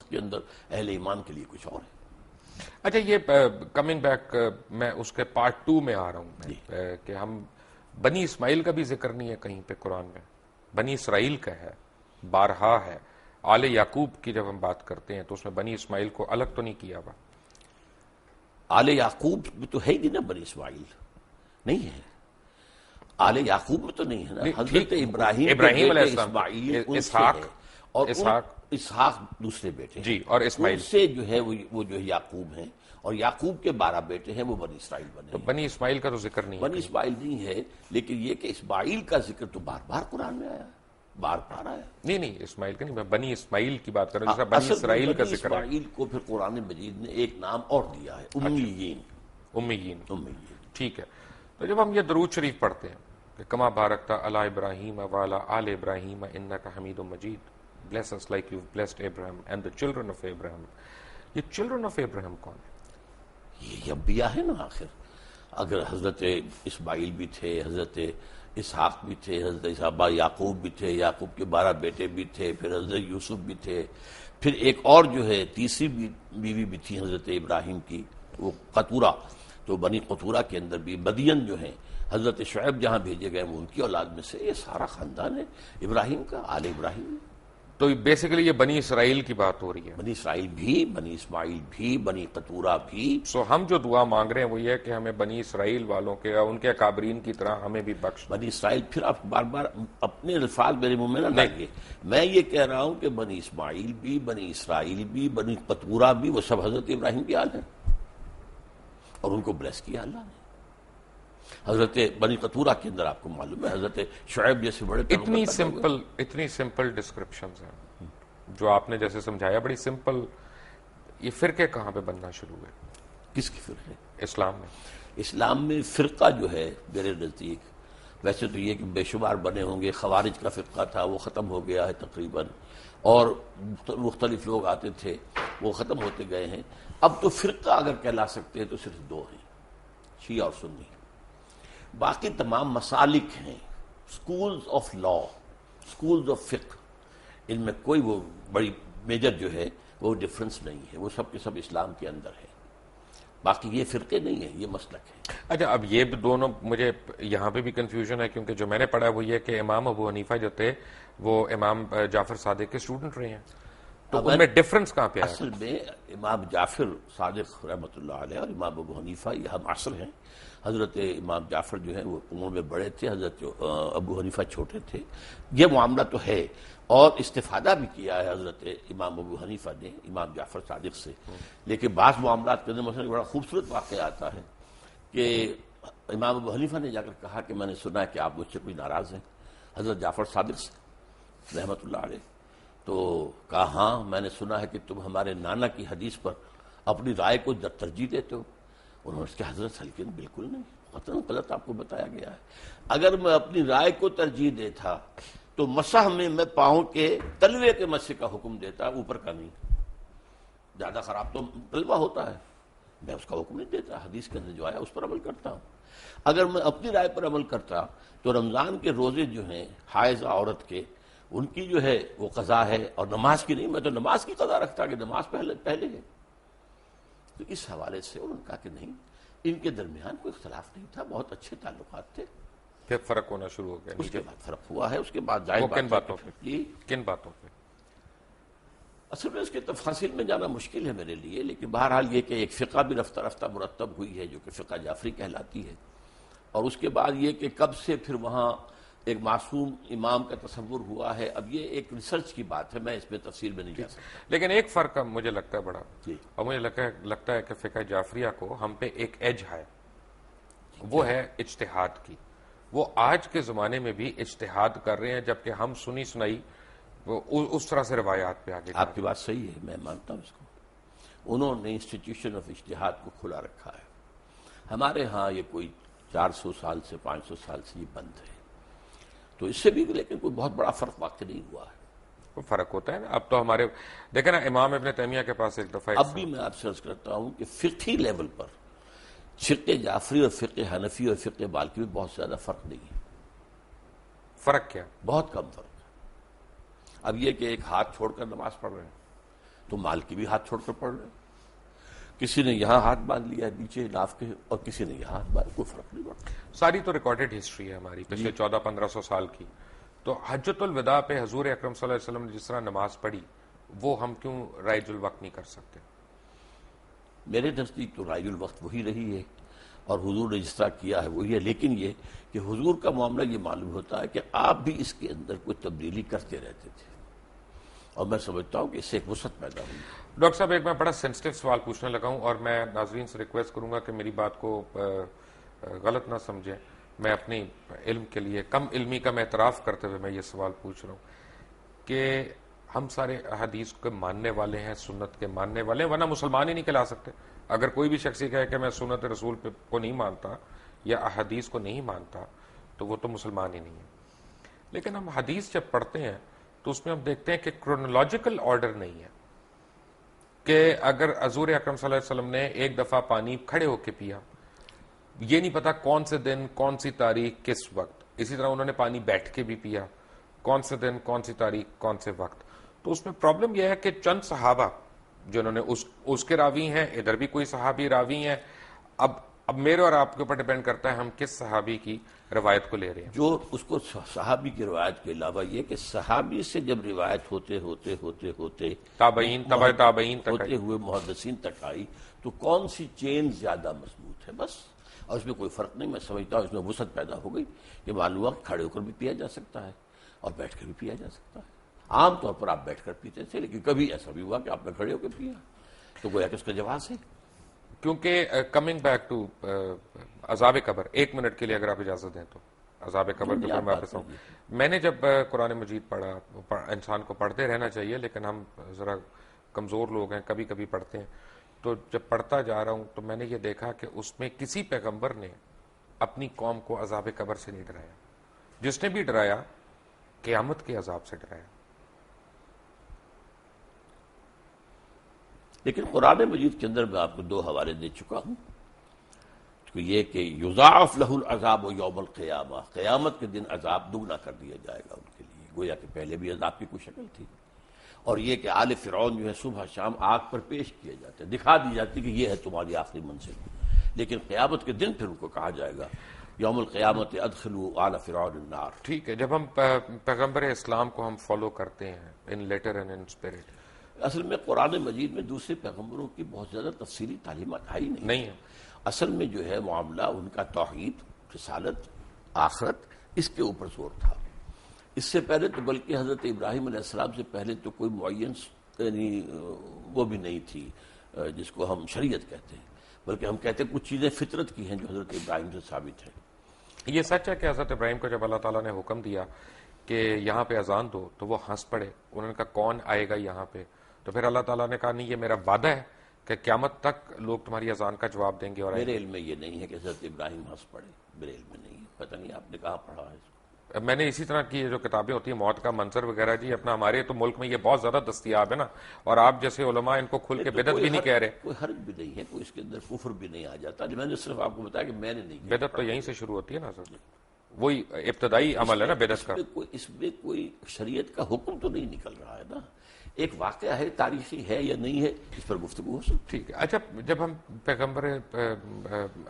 کے اندر اہل ایمان کے لیے کچھ اور ہے. اچھا، یہ کمنگ بیک، میں اس کے پارٹ 2 میں آ رہا ہوں کہ ہم بنی اسماعیل کا بھی ذکر نہیں ہے کہیں پہ قرآن میں، بنی اسرائیل کا ہے، بارہا ہے. آل یعقوب کی جب ہم بات کرتے ہیں تو اس میں بنی اسماعیل کو الگ تو نہیں کیا ہوا. آل یعقوب میں تو ہے ہی نہیں نا، بنی اسماعیل نہیں ہے. آل یعقوب میں تو نہیں ہے نا. حضرت ابراہیم علیہ بیٹے السلام، اسماعیل ان سے اسحاق، ہے، اور اسحاق دوسرے بیٹے ہیں. جی، اور اسماعیل ان سے جو ہے وہ جو ہے یعقوب ہیں، اور یعقوب کے 12 بیٹے ہیں، وہ بنی اسرائیل بنے تو ہیں. بنی اسماعیل کا تو ذکر نہیں ہے بنی اسماعیل نہیں ہے، لیکن یہ کہ اسماعیل کا ذکر تو بار بار قرآن میں آیا، بار بار آیا. نہیں، اسماعیل کا نہیں، میں بنی اسماعیل کی بات کر رہا ہوں، جیسا بنی اسرائیل کا بنی ذکر ہے. اسماعیل کو پھر قرآن مجید نے ایک نام اور دیا ہے، امیین. امیین، امیین. ٹھیک ہے. تو جب ہم یہ درود شریف پڑھتے ہیں کہ کما بارکتا علی ابراہیم وعلی آل ابراہیم انک حمید مجید، bless us like you've blessed Abraham and the children of Abraham، یہ children of Abraham کون ہے؟ یہ انبیاء ہے نا. آخر اگر حضرت اسماعیل بھی تھے، حضرت اسحاق بھی تھے، حضرت یعقوب بھی تھے، یعقوب کے 12 بیٹے بھی تھے، پھر حضرت یوسف بھی تھے، پھر ایک اور جو ہے تیسری بیوی بھی تھی حضرت ابراہیم کی، وہ قطورہ. تو بنی قطورہ کے اندر بھی مدین جو ہیں، حضرت شعیب جہاں بھیجے گئے وہ ان کی اولاد میں سے. یہ سارا خاندان ہے ابراہیم کا، آل ابراہیم. تو بیسیکلی یہ بنی اسرائیل کی بات ہو رہی ہے. بنی اسرائیل بھی، بنی اسماعیل بھی، بنی قطورہ بھی. سو ہم جو دعا مانگ رہے ہیں وہ یہ ہے کہ ہمیں بنی اسرائیل والوں کے، ان کے اکابرین کی طرح ہمیں بھی بخش. بنی اسرائیل، پھر آپ بار بار اپنے الفاظ میرے منہ میں نہ لائیے. میں یہ کہہ رہا ہوں کہ بنی اسماعیل بھی، بنی اسرائیل بھی، بنی قطورہ بھی، وہ سب حضرت ابراہیم کی آل ہیں، اور ان کو بلیس کیا اللہ نے. حضرت بنی قطورہ کے اندر آپ کو معلوم ہے حضرت شعیب جیسے بڑے اتنی سمپل ڈسکرپشنز ہیں جو آپ نے جیسے سمجھایا، بڑی سمپل. یہ فرقے کہاں پہ بننا شروع ہوئے؟ کس کی فرقے؟ اسلام میں. اسلام میں فرقہ جو ہے میرے نزدیک، ویسے تو یہ کہ بے شمار بنے ہوں گے. خوارج کا فرقہ تھا، وہ ختم ہو گیا ہے تقریباً، اور مختلف لوگ آتے تھے، وہ ختم ہوتے گئے ہیں. اب تو فرقہ اگر کہلا سکتے ہیں تو صرف 2 ہیں، شیعہ اور سنی. باقی تمام مسالک ہیں، schools of law, schools of فقہ، ان میں کوئی وہ بڑی میجر جو ہے وہ ڈفرنس نہیں ہے. وہ سب کے سب اسلام کے اندر ہے. باقی یہ فرقے نہیں ہیں، یہ مسلک ہے. اچھا، اب یہ دونوں مجھے یہاں پہ بھی کنفیوژن ہے، کیونکہ جو میں نے پڑھا وہ یہ کہ امام ابو حنیفہ جو تھے وہ امام جعفر صادق کے اسٹوڈنٹ رہے ہیں، تو ان میں ڈفرنس کہاں پہ ہے؟ اصل میں امام جعفر صادق رحمۃ اللہ علیہ اور امام ابو حنیفہ یہ ہم عصر ہیں. حضرت امام جعفر جو ہیں وہ عمر میں بڑے تھے، حضرت ابو حنیفہ چھوٹے تھے. یہ معاملہ تو ہے، اور استفادہ بھی کیا ہے حضرت امام ابو حنیفہ نے امام جعفر صادق سے. لیکن بعض معاملات کے اندر مثلا بڑا خوبصورت واقعہ آتا ہے کہ امام ابو حنیفہ نے جا کر کہا کہ میں نے سنا ہے کہ آپ مجھ سے کوئی ناراض ہیں حضرت جعفر صادق سے رحمۃ اللہ علیہ. تو کہا ہاں میں نے سنا ہے کہ تم ہمارے نانا کی حدیث پر اپنی رائے کو ترجیح دیتے ہو. انہوں نے اس کے حضرت حلقین بالکل نہیں، قطعاً غلط آپ کو بتایا گیا ہے. اگر میں اپنی رائے کو ترجیح دیتا تو مسح میں پاؤں کے تلوے کے مسح کا حکم دیتا، اوپر کا نہیں. زیادہ خراب تو تلوہ ہوتا ہے، میں اس کا حکم نہیں دیتا. حدیث کے اندر جو آیا اس پر عمل کرتا ہوں. اگر میں اپنی رائے پر عمل کرتا تو رمضان کے روزے جو ہیں حائضہ عورت کے، ان کی جو ہے وہ قضا ہے، اور نماز کی نہیں. میں تو نماز کی قضا رکھتا کہ نماز پہلے ہے. تو اس حوالے سے انہوں نے کہا کہ نہیں، ان کے درمیان کوئی اختلاف نہیں تھا، بہت اچھے تعلقات تھے. پھر فرق ہونا شروع ہو گیا. اس کے بعد فرق ہوا ہے. اس کے بعد کن باتوں پہ؟ کن باتوں پہ؟ اصل میں اس کے تفاصیل میں جانا مشکل ہے میرے لیے، لیکن بہرحال یہ کہ ایک فقہ بھی رفتہ رفتہ مرتب ہوئی ہے جو کہ فقہ جعفری کہلاتی ہے. اور اس کے بعد یہ کہ کب سے پھر وہاں ایک معصوم امام کا تصور ہوا ہے، اب یہ ایک ریسرچ کی بات ہے، میں اس میں تفصیل میں نہیں جا سکتا. لیکن ایک فرق مجھے لگتا ہے بڑا، اور مجھے لگتا ہے کہ فقہ جعفریہ کو ہم پہ ایک ایج ہے، وہ ہے اجتہاد کی. وہ آج کے زمانے میں بھی اجتہاد کر رہے ہیں، جبکہ ہم سنی سنائی اس طرح سے روایات پہ آگے. آپ کی بات صحیح ہے، میں مانتا ہوں اس کو. انہوں نے انسٹیٹیوشن آف اجتہاد کو کھلا رکھا ہے. ہمارے ہاں یہ کوئی 400 سال سے 500 سال سے یہ بند ہے. تو اس سے بھی لیکن کوئی بہت بڑا فرق واقع نہیں ہوا ہے. فرق ہوتا ہے نا. اب تو ہمارے دیکھیں نا، امام ابن تیمیہ کے پاس ایک دفعہ اب بھی میں آپ سے عرض کرتا ہوں کہ فقہی لیول پر فقہ جعفری اور فقہ حنفی اور فقہ مالکی میں بہت زیادہ فرق نہیں ہے. فرق کیا؟ بہت کم فرق ہے. اب یہ کہ ایک ہاتھ چھوڑ کر نماز پڑھ رہے ہیں تو مال کی بھی ہاتھ چھوڑ کر پڑھ رہے ہیں. کسی نے یہاں ہاتھ باندھ لیا ہے نیچے ناف کے اور کسی نے یہاں ہاتھ باندھ, کوئی فرق نہیں پڑتا. ساری تو ریکارڈڈ ہسٹری ہے ہماری پچھلے 1400-1500 سال کی. تو حجۃ الوداع پہ حضور اکرم صلی اللہ علیہ وسلم نے جس طرح نماز پڑھی وہ ہم کیوں رائج الوقت نہیں کر سکتے؟ میرے نزدیک تو رائج الوقت وہی رہی ہے اور حضور نے جس طرح کیا ہے وہی ہے, لیکن یہ کہ حضور کا معاملہ یہ معلوم ہوتا ہے کہ آپ بھی اس کے اندر کوئی تبدیلی کرتے رہتے تھے اور میں سمجھتا ہوں کہ اس سے ایک وسعت پیدا ہوئی. ڈاکٹر صاحب ایک میں بڑا سینسٹیو سوال پوچھنے لگا ہوں اور میں ناظرین سے ریکویسٹ کروں گا کہ میری بات کو غلط نہ سمجھیں. میں اپنی علم کے لیے کم علمی کا میں اعتراف کرتے ہوئے میں یہ سوال پوچھ رہا ہوں کہ ہم سارے احادیث کے ماننے والے ہیں, سنت کے ماننے والے ہیں, ورنہ مسلمان ہی نہیں کہلا سکتے. اگر کوئی بھی شخص یہ کہے کہ میں سنت رسول کو نہیں مانتا یا احادیث کو نہیں مانتا تو وہ تو مسلمان ہی نہیں ہے. لیکن ہم حدیث جب پڑھتے ہیں تو اس میں ہم دیکھتے ہیں کہ کرونالوجیکل آرڈر نہیں ہے کہ اگر حضور اکرم صلی اللہ علیہ وسلم نے ایک دفعہ پانی کھڑے ہو کے پیا, یہ نہیں پتا کون سے دن, کون سی تاریخ, کس وقت. اسی طرح انہوں نے پانی بیٹھ کے بھی پیا, کون سے دن, کون سی تاریخ, کون سے وقت. تو اس میں پرابلم یہ ہے کہ چند صحابہ جنہوں نے اس کے راوی ہیں, ادھر بھی کوئی صحابی راوی ہیں. اب میرے اور آپ کے اوپر ڈیپینڈ کرتا ہے ہم کس صحابی کی روایت کو لے رہے ہیں. جو اس کو صحابی کی روایت کے علاوہ یہ کہ صحابی سے جب روایت ہوتے تابعین, تبع تابعین تک ہوتے ہوئے محدثین تک آئی تو کون سی چین زیادہ مضبوط ہے بس. اور اس میں کوئی فرق نہیں. میں سمجھتا ہوں اس میں وسعت پیدا ہو گئی کہ معلوم وقت کھڑے ہو کر بھی پیا جا سکتا ہے اور بیٹھ کر بھی پیا جا سکتا ہے. عام طور پر آپ بیٹھ کر پیتے تھے لیکن کبھی ایسا بھی ہوا کہ آپ نے کھڑے ہو کے پیا تو گویا کہ اس کا جواز ہے. کیونکہ کمنگ بیک ٹو عذاب قبر, 1 منٹ کے لیے اگر آپ اجازت دیں تو عذاب قبر کے اوپر میں واپس آؤں. میں نے جب قرآن مجید پڑھا, انسان کو پڑھتے رہنا چاہیے لیکن ہم ذرا کمزور لوگ ہیں, کبھی کبھی پڑھتے ہیں, تو جب پڑھتا جا رہا ہوں تو میں نے یہ دیکھا کہ اس میں کسی پیغمبر نے اپنی قوم کو عذاب قبر سے نہیں ڈرایا. جس نے بھی ڈرایا قیامت کے عذاب سے ڈرایا. لیکن قرآن مجید کے اندر میں آپ کو 2 حوالے دے چکا ہوں. یہ کہ یضاعف لہ العذاب یوم القیامہ, قیامت کے دن عذاب دگنا کر دیا جائے گا ان کے لیے. گویا کہ پہلے بھی عذاب کی کوئی شکل تھی. اور یہ کہ آل فرعون جو ہے صبح شام آگ پر پیش کیے جاتے ہیں, دکھا دی جاتی کہ یہ ہے تمہاری آخری منزل. لیکن قیامت کے دن پھر ان کو کہا جائے گا یوم القیامت ادخلوا آل فرعون النار. ٹھیک ہے, جب ہم پیغمبر اسلام کو ہم فالو کرتے ہیں ان لیٹر اینڈ ان اسپرٹ, اصل میں قرآن مجید میں دوسرے پیغمبروں کی بہت زیادہ تفصیلی تعلیمات آئی نہیں ہے. اصل میں جو ہے معاملہ ان کا توحید, رسالت, آخرت, اس کے اوپر زور تھا. اس سے پہلے تو بلکہ حضرت ابراہیم علیہ السلام سے پہلے تو کوئی معین یعنی وہ بھی نہیں تھی جس کو ہم شریعت کہتے ہیں, بلکہ ہم کہتے ہیں کچھ چیزیں فطرت کی ہیں جو حضرت ابراہیم سے ثابت ہیں. یہ سچ ہے کہ حضرت ابراہیم کو جب اللہ تعالیٰ نے حکم دیا کہ یہاں پہ اذان دو تو وہ ہنس پڑے. انہوں نے کہا کون آئے گا یہاں پہ؟ تو پھر اللہ تعالیٰ نے کہا نہیں, یہ میرا وعدہ ہے کہ قیامت تک لوگ تمہاری اذان کا جواب دیں گے. اور میرے علم میں یہ نہیں ہے کہ حضرت ابراہیم ہنس پڑے, میرے علم میں نہیں ہے. پتہ نہیں آپ نے کہاں پڑھا ہے اس کو. میں نے اسی طرح کی جو کتابیں ہوتی ہیں موت کا منظر وغیرہ, جی اپنا ہمارے تو ملک میں یہ بہت زیادہ دستیاب ہے نا, اور آپ جیسے علماء ان کو کھل کے بدعت بھی نہیں کہہ رہے. کوئی حرج بھی نہیں ہے, کوئی اس کے اندر کفر بھی نہیں آ جاتا. میں نے صرف آپ کو بتایا کہ میں نے نہیں کیا. بدعت تو یہیں سے شروع ہوتی ہے نا سر, وہی ابتدائی عمل ہے نا بدعت کا. اس میں کوئی شریعت کا حکم تو نہیں نکل رہا ہے نا, ایک واقعہ ہے, تاریخی ہے یا نہیں ہے, اس پر گفتگو ہو سکتی. ٹھیک ہے. اچھا, جب ہم پیغمبر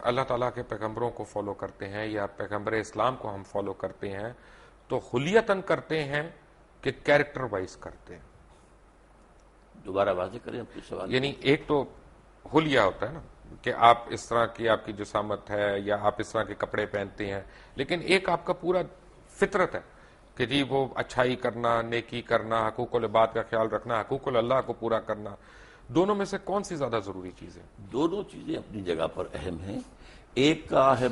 اللہ تعالیٰ کے پیغمبروں کو فالو کرتے ہیں یا پیغمبر اسلام کو ہم فالو کرتے ہیں تو خلیتاً کرتے ہیں کہ کیریکٹر وائز کرتے ہیں؟ دوبارہ واضح کریں اپنے سوال. یعنی ایک تو حلیہ ہوتا ہے نا کہ آپ اس طرح کی آپ کی جسامت ہے یا آپ اس طرح کے کپڑے پہنتے ہیں, لیکن ایک آپ کا پورا فطرت ہے کہ جی وہ اچھائی کرنا, نیکی کرنا, حقوق العباد کا خیال رکھنا, حقوق اللہ کو پورا کرنا. دونوں میں سے کون سی زیادہ ضروری چیز ہے؟ دونوں چیزیں اپنی جگہ پر اہم ہیں. ایک کا ہے